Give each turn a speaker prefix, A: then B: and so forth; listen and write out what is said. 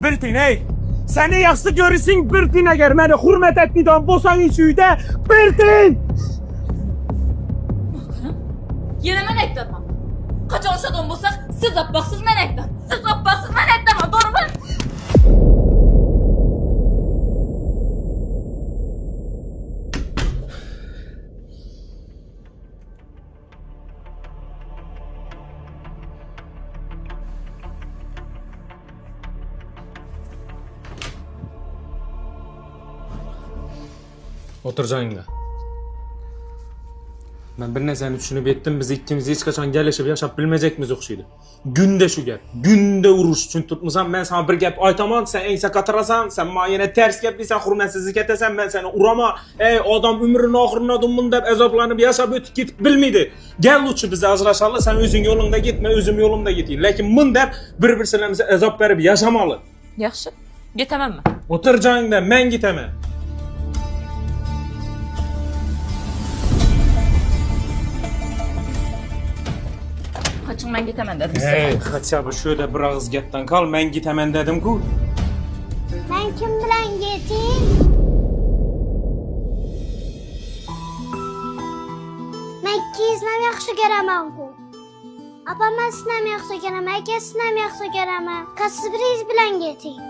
A: Bir tiney. Seni yaxşı görürsün bir tin eğer beni hürmet etmeden bosan içüyde bir tin.
B: Yine mən eklemem. Kaç olsa bulsak siz apbaksız mən eklem. Siz apbaksız mən eklemem. Doğru mu?
A: Oturacağınla. Ben bir neseni düşünüp ettim, biz ikimiz hiç kaçan gelişip yaşap bilmeyecekmiz okşuydu. Günde şu gel, günde uruş için tutmuşsan ben sana bir gep aytaman, sen ense katırasan, sen bana yine ters gep değilsen, hürmetsizlik etesen ben seni urama. Ey adam ömrünün ahırına dummun deyip azaplanıp yaşap ötüp git bilmiydi. Gel uçu bize azraşarlı, sen özün yolunda gitme, özüm yolumda giteyim. Lakin mın deyip bir-birsinemize azap verip yaşamalı.
B: Yaxşı. Getemem mi?
A: Oturacağınla ben gitemem.
B: Kaçın ben getemem dedim size.
A: Hey, haça bu şöyle bir ağız getdən kal, mən gitemem dedim ku.
C: Ben kim bilen gideyim? Ben ikizlem yaxşı göremem ku. Apa ben sinem yaxşı göremem, eke sinem yaxşı göremem. Kasız bir iz bilen gideyim.